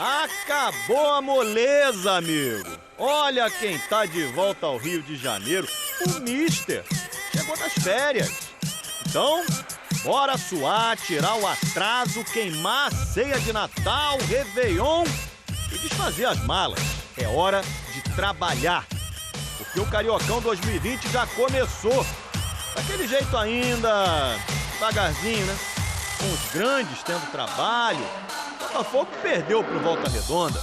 Acabou a moleza, amigo. Olha quem tá de volta ao Rio de Janeiro, o Mister. Chegou das férias. Então, bora suar, tirar o atraso, queimar a ceia de Natal, Réveillon e desfazer as malas. É hora de trabalhar, porque o Cariocão 2020 já começou. Daquele jeito ainda, devagarzinho, né? Com os grandes tendo trabalho. O Botafogo perdeu pro Volta Redonda.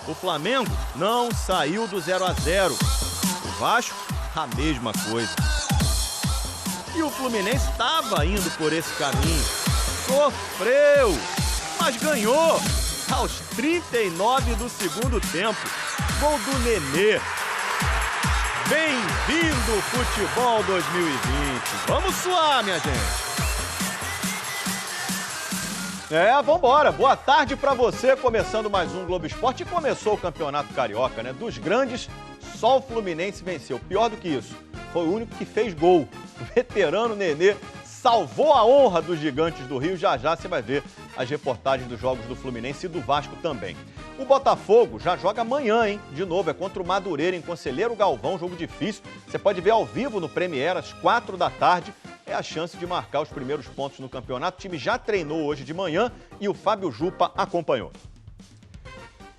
O Flamengo não saiu do 0 a 0. O Vasco, a mesma coisa. E o Fluminense estava indo por esse caminho. Sofreu, mas ganhou aos 39 do segundo tempo. Gol do Nenê. Bem-vindo, Futebol 2020. Vamos suar, minha gente. Vambora. Boa tarde pra você. Começando mais um Globo Esporte. E começou o Campeonato Carioca, né? Dos grandes, só o Fluminense venceu. Pior do que isso, foi o único que fez gol. O veterano Nenê salvou a honra dos gigantes do Rio. Já já você vai ver as reportagens dos jogos do Fluminense e do Vasco também. O Botafogo já joga amanhã, hein? De novo, é contra o Madureira em Conselheiro Galvão, jogo difícil. Você pode ver ao vivo no Premiere às 4 da tarde. É a chance de marcar os primeiros pontos no campeonato. O time já treinou hoje de manhã e o Fábio Jupa acompanhou.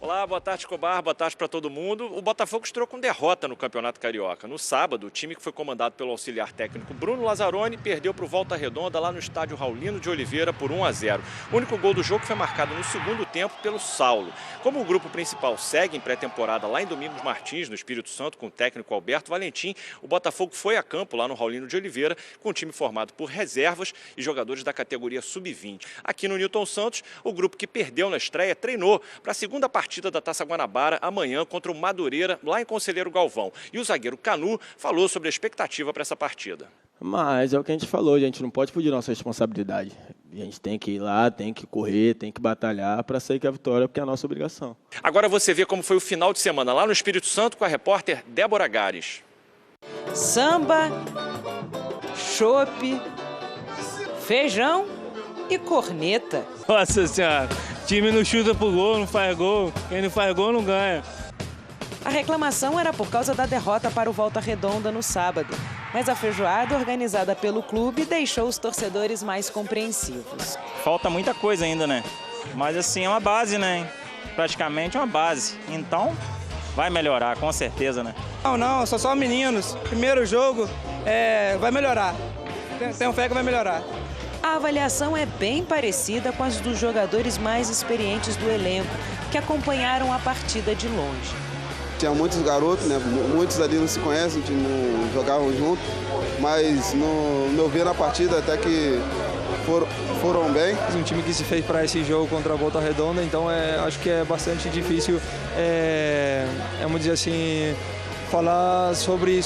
Olá, boa tarde, Escobar, boa tarde para todo mundo. O Botafogo estreou com derrota no Campeonato Carioca. No sábado, o time que foi comandado pelo auxiliar técnico Bruno Lazzaroni perdeu para o Volta Redonda lá no estádio Raulino de Oliveira por 1 a 0. O único gol do jogo foi marcado no segundo tempo pelo Saulo. Como o grupo principal segue em pré-temporada lá em Domingos Martins, no Espírito Santo, com o técnico Alberto Valentim, o Botafogo foi a campo lá no Raulino de Oliveira com um time formado por reservas e jogadores da categoria sub-20. Aqui no Newton Santos, o grupo que perdeu na estreia treinou para a segunda partida da Taça Guanabara amanhã contra o Madureira, lá em Conselheiro Galvão. E o zagueiro Canu falou sobre a expectativa para essa partida. Mas é o que a gente falou, a gente não pode fugir da nossa responsabilidade. A gente tem que ir lá, tem que correr, tem que batalhar para sair com a vitória, porque é a nossa obrigação. Agora você vê como foi o final de semana lá no Espírito Santo com a repórter Débora Gares. Samba, chope, feijão e corneta. Nossa Senhora, time não chuta pro gol, não faz gol. Quem não faz gol não ganha. A reclamação era por causa da derrota para o Volta Redonda no sábado. Mas a feijoada organizada pelo clube deixou os torcedores mais compreensivos. Falta muita coisa ainda, né? Mas assim, é uma base, né? Praticamente uma base. Então, vai melhorar, com certeza, né? Não, só meninos. Primeiro jogo, vai melhorar. Tenho fé que vai melhorar. A avaliação é bem parecida com as dos jogadores mais experientes do elenco, que acompanharam a partida de longe. Tinha muitos garotos, né? Muitos ali não se conhecem, não jogavam junto, mas no meu ver na partida até que foram bem. Um time que se fez para esse jogo contra a Volta Redonda, então acho que é bastante difícil, vamos dizer assim, falar sobre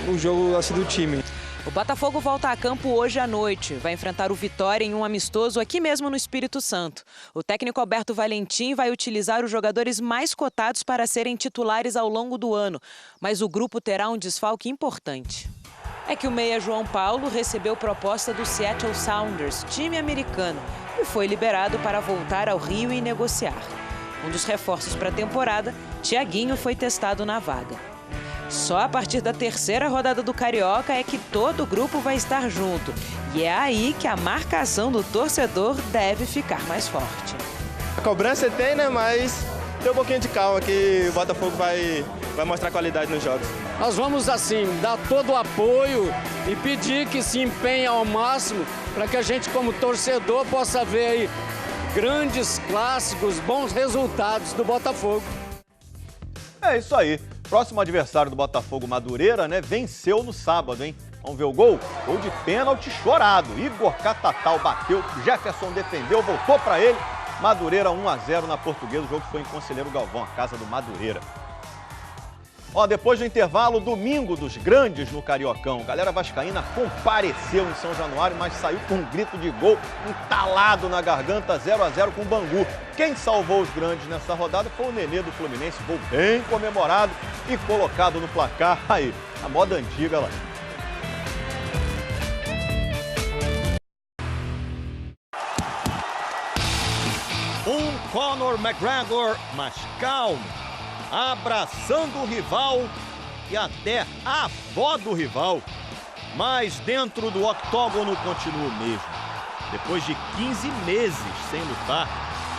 o jogo assim, do time. O Botafogo volta a campo hoje à noite. Vai enfrentar o Vitória em um amistoso aqui mesmo no Espírito Santo. O técnico Alberto Valentim vai utilizar os jogadores mais cotados para serem titulares ao longo do ano. Mas o grupo terá um desfalque importante. É que o meia João Paulo recebeu proposta do Seattle Sounders, time americano, e foi liberado para voltar ao Rio e negociar. Um dos reforços para a temporada, Thiaguinho, foi testado na vaga. Só a partir da terceira rodada do Carioca é que todo o grupo vai estar junto. E é aí que a marcação do torcedor deve ficar mais forte. A cobrança tem, né? Mas tem um pouquinho de calma que o Botafogo vai mostrar qualidade nos jogos. Nós vamos, assim, dar todo o apoio e pedir que se empenhe ao máximo para que a gente, como torcedor, possa ver aí grandes clássicos, bons resultados do Botafogo. É isso aí. Próximo adversário do Botafogo, Madureira, né? Venceu no sábado, hein? Vamos ver o gol? Gol de pênalti chorado. Igor Catatal bateu, Jefferson defendeu, voltou para ele. Madureira 1 a 0 na Portuguesa. O jogo foi em Conselheiro Galvão, a casa do Madureira. Depois do intervalo, domingo dos grandes no Cariocão. Galera vascaína compareceu em São Januário, mas saiu com um grito de gol entalado na garganta, 0 a 0 com o Bangu. Quem salvou os grandes nessa rodada foi o Nenê do Fluminense, gol bem comemorado e colocado no placar. Aí, a moda antiga lá. Conor McGregor, mas calmo, abraçando o rival e até a avó do rival. Mas dentro do octógono continua o mesmo. Depois de 15 meses sem lutar,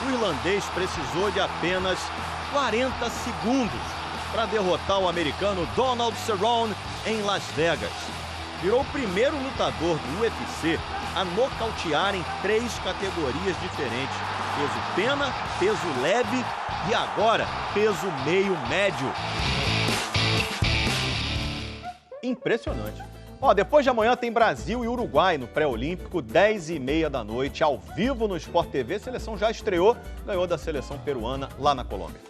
o irlandês precisou de apenas 40 segundos para derrotar o americano Donald Cerrone em Las Vegas. Virou o primeiro lutador do UFC a nocautear em 3 categorias diferentes: peso pena, peso leve e agora peso meio médio. Impressionante. Ó, depois de amanhã tem Brasil e Uruguai no pré-olímpico, 10h30 da noite, ao vivo no Sport TV. A seleção já estreou, ganhou da seleção peruana lá na Colômbia.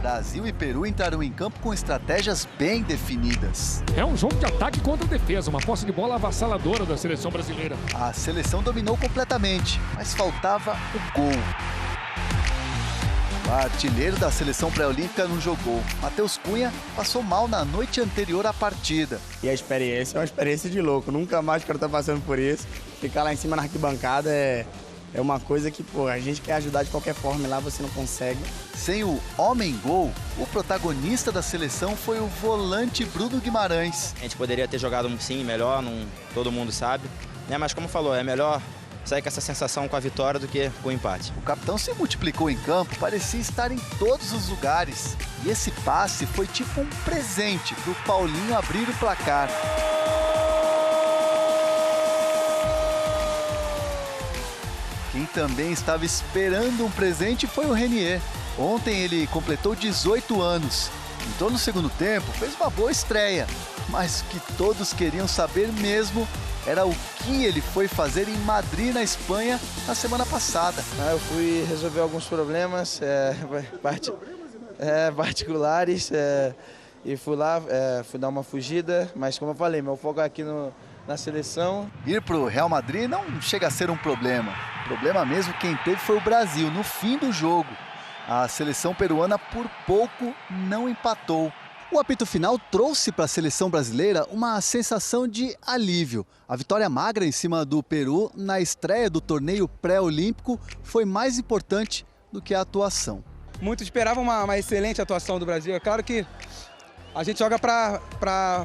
Brasil e Peru entraram em campo com estratégias bem definidas. É um jogo de ataque contra defesa, uma posse de bola avassaladora da seleção brasileira. A seleção dominou completamente, mas faltava o gol. O artilheiro da seleção pré-olímpica não jogou. Matheus Cunha passou mal na noite anterior à partida. E a experiência é uma experiência de louco. Nunca mais o cara tá passando por isso. Ficar lá em cima na arquibancada é uma coisa que, pô, a gente quer ajudar de qualquer forma e lá você não consegue. Sem o homem-gol, o protagonista da seleção foi o volante Bruno Guimarães. A gente poderia ter jogado sim melhor, todo mundo sabe. Né? Mas como falou, é melhor sair com essa sensação com a vitória do que com o empate. O capitão se multiplicou em campo, parecia estar em todos os lugares. E esse passe foi tipo um presente para o Paulinho abrir o placar. Quem também estava esperando um presente foi o Renier. Ontem ele completou 18 anos. Entrou no segundo tempo, fez uma boa estreia. Mas o que todos queriam saber mesmo era o que ele foi fazer em Madrid, na Espanha, na semana passada. Eu fui resolver alguns problemas particulares e fui lá, fui dar uma fugida, mas como eu falei, meu foco é aqui na seleção. Ir para o Real Madrid não chega a ser um problema. O problema mesmo quem teve foi o Brasil, no fim do jogo. A seleção peruana por pouco não empatou. O apito final trouxe para a seleção brasileira uma sensação de alívio. A vitória magra em cima do Peru na estreia do torneio pré-olímpico foi mais importante do que a atuação. Muitos esperavam uma excelente atuação do Brasil. É claro que a gente joga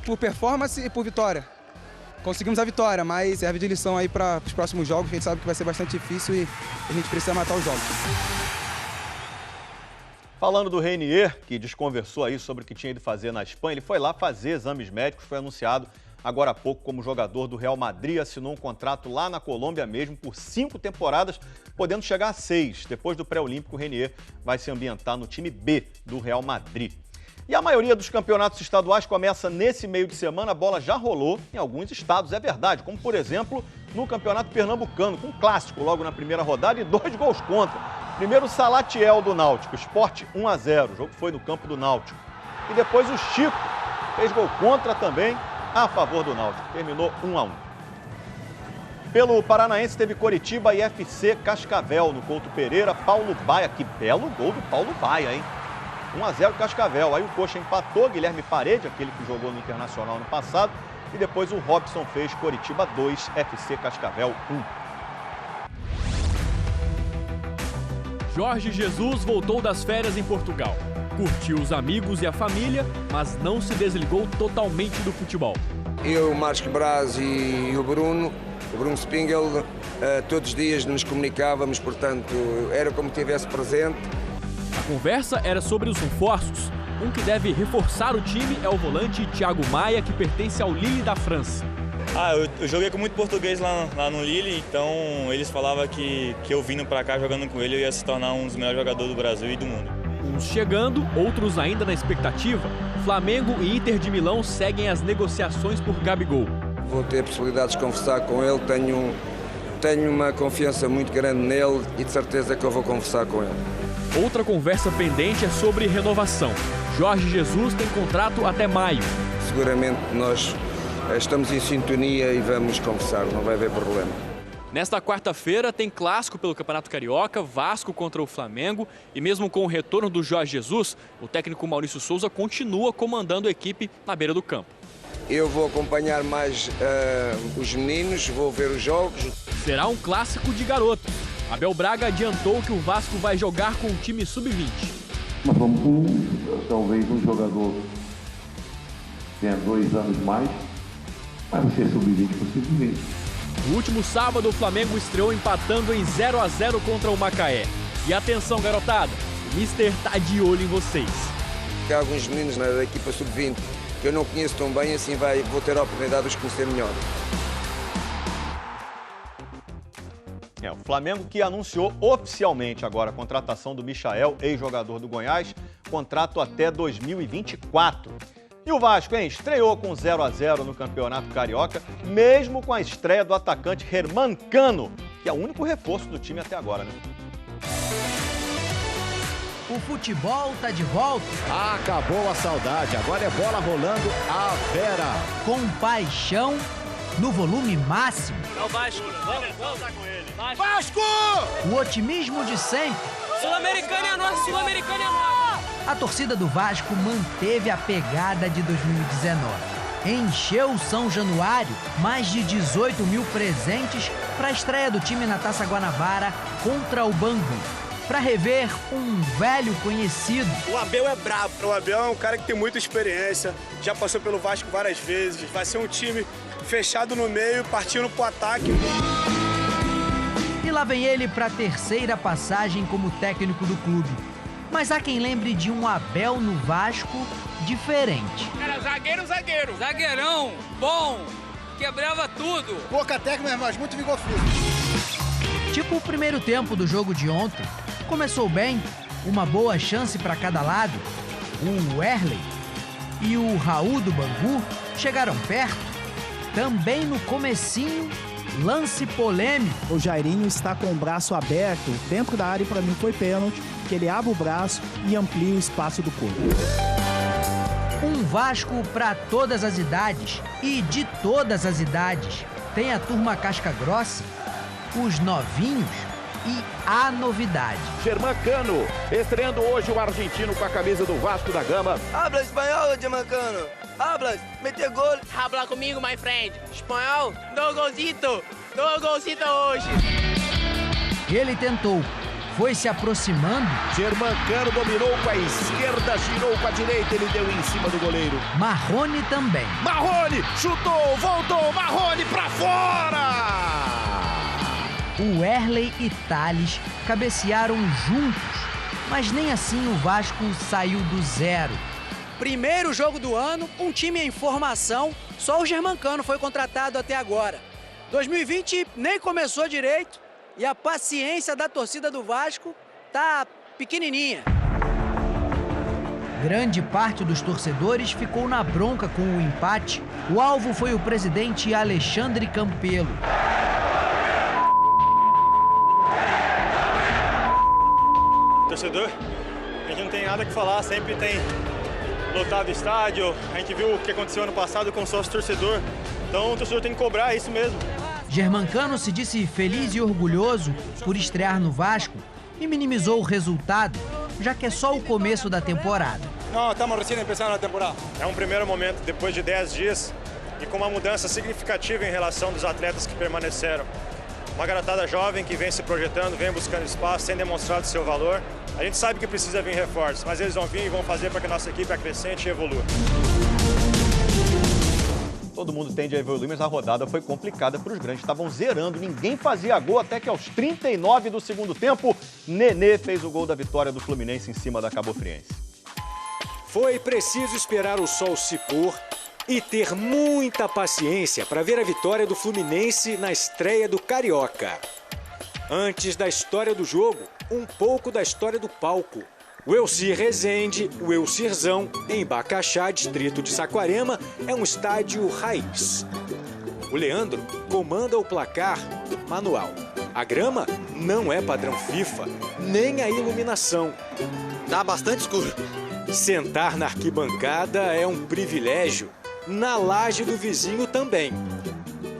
por performance e por vitória. Conseguimos a vitória, mas serve de lição aí para os próximos jogos. A gente sabe que vai ser bastante difícil e a gente precisa matar os jogos. Falando do Renier, que desconversou aí sobre o que tinha ido fazer na Espanha, ele foi lá fazer exames médicos, foi anunciado agora há pouco como jogador do Real Madrid, assinou um contrato lá na Colômbia mesmo por 5 temporadas, podendo chegar a 6. Depois do pré-olímpico, o Renier vai se ambientar no time B do Real Madrid. E a maioria dos campeonatos estaduais começa nesse meio de semana, a bola já rolou em alguns estados, é verdade, como por exemplo no Campeonato Pernambucano, com um clássico logo na primeira rodada e 2 gols contra. Primeiro o Salatiel do Náutico, Sport 1-0, o jogo foi no campo do Náutico. E depois o Chico fez gol contra também a favor do Náutico, terminou 1-1. Pelo Paranaense teve Coritiba e FC Cascavel no Couto Pereira, Paulo Baia, que belo gol do Paulo Baia, hein? 1-0 Cascavel, aí o Coxa empatou, Guilherme Parede, aquele que jogou no Internacional no passado, e depois o Robson fez Coritiba 2, FC Cascavel 1. Jorge Jesus voltou das férias em Portugal. Curtiu os amigos e a família, mas não se desligou totalmente do futebol. Eu, Marcos Braz e o Bruno Spengel, todos os dias nos comunicávamos, portanto, era como se estivesse presente. A conversa era sobre os reforços. Um que deve reforçar o time é o volante Thiago Maia, que pertence ao Lille da França. Eu joguei com muito português lá no Lille, então eles falavam que eu vindo pra cá jogando com ele eu ia se tornar um dos melhores jogadores do Brasil e do mundo. Uns chegando, outros ainda na expectativa. Flamengo e Inter de Milão seguem as negociações por Gabigol. Vou ter a possibilidade de conversar com ele, tenho uma confiança muito grande nele e de certeza que eu vou conversar com ele. Outra conversa pendente é sobre renovação. Jorge Jesus tem contrato até maio. Seguramente nós estamos em sintonia e vamos conversar, não vai haver problema. Nesta quarta-feira tem clássico pelo Campeonato Carioca, Vasco contra o Flamengo, e mesmo com o retorno do Jorge Jesus, o técnico Maurício Souza continua comandando a equipe na beira do campo. Eu vou acompanhar mais os meninos, vou ver os jogos. Será um clássico de garoto. Abel Braga adiantou que o Vasco vai jogar com o time sub-20. Nós vamos com talvez um jogador que tenha 2 anos mais, mas vai ser sub-20 para sub-20. No último sábado, o Flamengo estreou empatando em 0-0 contra o Macaé. E atenção, garotada, o Mister tá de olho em vocês. Há alguns meninos da equipa sub-20 que eu não conheço tão bem, assim vou ter a oportunidade de os conhecer melhor. O Flamengo que anunciou oficialmente agora a contratação do Michael, ex-jogador do Goiás, contrato até 2024. E o Vasco, estreou com 0-0 no Campeonato Carioca, mesmo com a estreia do atacante Germancano, que é o único reforço do time até agora, né? O futebol tá de volta. Acabou a saudade, agora é bola rolando a Vera. Com paixão, no volume máximo. É o Vasco, vamos com ele. Vasco! O otimismo de sempre. Sul-Americana é nossa, Sul-Americana é nossa. A torcida do Vasco manteve a pegada de 2019. Encheu São Januário, mais de 18 mil presentes para a estreia do time na Taça Guanabara contra o Bangu. Para rever um velho conhecido. O Abel é brabo. O Abel é um cara que tem muita experiência, já passou pelo Vasco várias vezes. Vai ser um time fechado no meio, partindo pro ataque. E lá vem ele para a terceira passagem como técnico do clube. Mas há quem lembre de um Abel no Vasco diferente. Era zagueiro. Zagueirão, bom, quebrava tudo. Pouca técnica, mas muito vigor físico. Tipo o primeiro tempo do jogo de ontem. Começou bem, uma boa chance para cada lado. O Werley e o Raul do Bangu chegaram perto. Também no comecinho, lance polêmico. O Jairinho está com o braço aberto dentro da área e para mim foi pênalti, que ele abre o braço e amplia o espaço do corpo. Um Vasco para todas as idades e de todas as idades. Tem a turma casca grossa, os novinhos e a novidade. Germancano, estreando hoje o argentino com a camisa do Vasco da Gama. Habla espanhol, Germancano. Habla, mete gol. Habla comigo, my friend. Espanhol, dou golzito hoje. Ele tentou, foi se aproximando. Germancano dominou com a esquerda, girou com a direita, ele deu em cima do goleiro. Marrone também. Marrone, chutou, voltou, Marrone pra fora! O Werley e Thales cabecearam juntos, mas nem assim o Vasco saiu do zero. Primeiro jogo do ano, um time em formação, só o Germancano foi contratado até agora. 2020 nem começou direito e a paciência da torcida do Vasco tá pequenininha. Grande parte dos torcedores ficou na bronca com o empate. O alvo foi o presidente Alexandre Campelo. Torcedor, a gente não tem nada que falar, sempre tem lotado o estádio, a gente viu o que aconteceu ano passado com o sócio torcedor, então o torcedor tem que cobrar, é isso mesmo. Germancano se disse feliz e orgulhoso por estrear no Vasco e minimizou o resultado, já que é só o começo da temporada. Não, estamos recém começando a temporada. É um primeiro momento, depois de 10 dias, e com uma mudança significativa em relação dos atletas que permaneceram. Uma garotada jovem que vem se projetando, vem buscando espaço, tem demonstrado seu valor. A gente sabe que precisa vir reforços, mas eles vão vir e vão fazer para que a nossa equipe acrescente e evolua. Todo mundo tende a evoluir, mas a rodada foi complicada para os grandes. Estavam zerando, ninguém fazia gol até que aos 39 do segundo tempo, Nenê fez o gol da vitória do Fluminense em cima da Cabofriense. Foi preciso esperar o sol se pôr e ter muita paciência para ver a vitória do Fluminense na estreia do Carioca. Antes da história do jogo, um pouco da história do palco. O Elcir Rezende, o Elcirzão, em Bacaxá, distrito de Saquarema, é um estádio raiz. O Leandro comanda o placar manual. A grama não é padrão FIFA, nem a iluminação. Tá bastante escuro. Sentar na arquibancada é um privilégio. Na laje do vizinho também.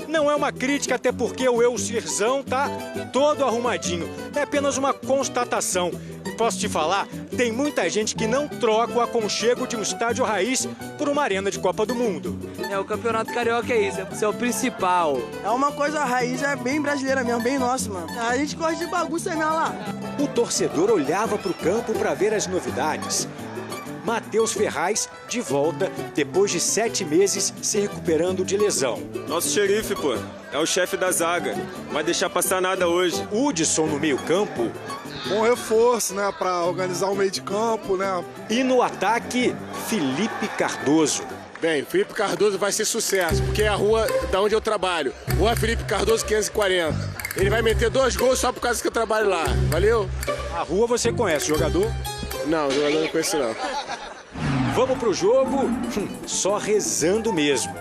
Não é uma crítica, até porque o Elcirzão tá todo arrumadinho. É apenas uma constatação. posso te falar, tem muita gente que não troca o aconchego de um estádio raiz por uma arena de Copa do Mundo. O Campeonato Carioca é isso é o principal. É uma coisa raiz, é bem brasileira mesmo, bem nossa, mano. A gente gosta de bagunça mesmo lá. O torcedor olhava para o campo para ver as novidades. Matheus Ferraz, de volta, depois de 7 meses se recuperando de lesão. Nosso xerife, pô, é o chefe da zaga. Não vai deixar passar nada hoje. Hudson no meio-campo. Bom reforço, né, para organizar o meio de campo, né? E no ataque, Felipe Cardoso. Bem, Felipe Cardoso vai ser sucesso, porque é a rua da onde eu trabalho. Rua Felipe Cardoso 540. Ele vai meter 2 gols só por causa que eu trabalho lá. Valeu? A rua você conhece, jogador? Não, o jogador não conheço não. Vamos pro jogo? Só rezando mesmo.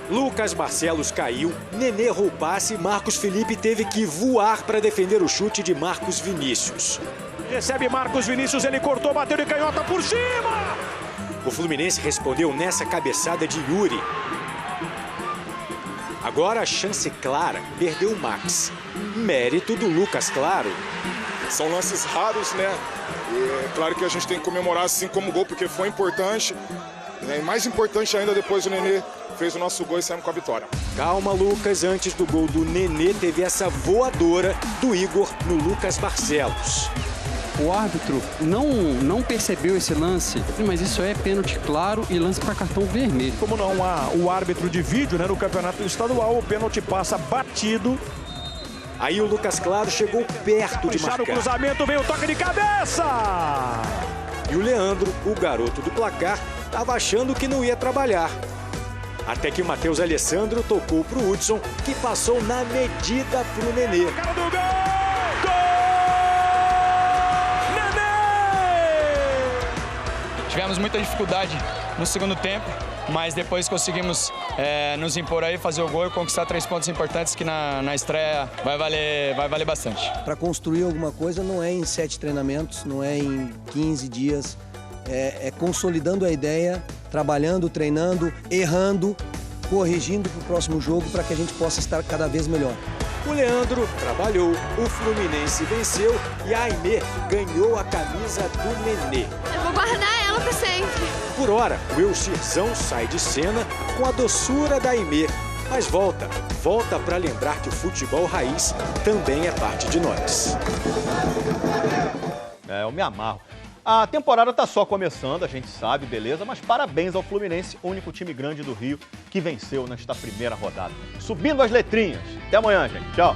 Lucas Barcelos caiu, Nenê errou o passe, Marcos Felipe teve que voar para defender o chute de Marcos Vinícius. Recebe Marcos Vinícius, ele cortou, bateu de canhota por cima! O Fluminense respondeu nessa cabeçada de Yuri. Agora a chance clara, perdeu o Max. Mérito do Lucas Claro. São lances raros, né? E é claro que a gente tem que comemorar assim como gol, porque foi importante. E mais importante ainda, depois o Nenê fez o nosso gol e saímos com a vitória. Calma, Lucas. Antes do gol do Nenê, teve essa voadora do Igor no Lucas Barcelos. O árbitro não percebeu esse lance, mas isso é pênalti claro e lance para cartão vermelho. Como não há o árbitro de vídeo, né, no campeonato estadual, o pênalti passa batido. Aí o Lucas Claro chegou perto de marcar. O cruzamento, veio o toque de cabeça! E o Leandro, o garoto do placar, estava achando que não ia trabalhar. Até que o Matheus Alessandro tocou pro Hudson, que passou na medida pro Nenê. Cara do gol! Tivemos muita dificuldade no segundo tempo, mas depois conseguimos nos impor aí, fazer o gol e conquistar 3 pontos importantes que na estreia vai valer bastante. Para construir alguma coisa não é em 7 treinamentos, não é em 15 dias, é consolidando a ideia, trabalhando, treinando, errando, corrigindo para o próximo jogo para que a gente possa estar cada vez melhor. O Leandro trabalhou, o Fluminense venceu e a Aimee ganhou a camisa do Nenê. Eu vou guardar ela para sempre. Por hora, o Elchirzão sai de cena com a doçura da Aimee, mas volta para lembrar que o futebol raiz também é parte de nós. Eu me amarro. A temporada tá só começando, a gente sabe, beleza, mas parabéns ao Fluminense, único time grande do Rio que venceu nesta primeira rodada. Subindo as letrinhas. Até amanhã, gente. Tchau.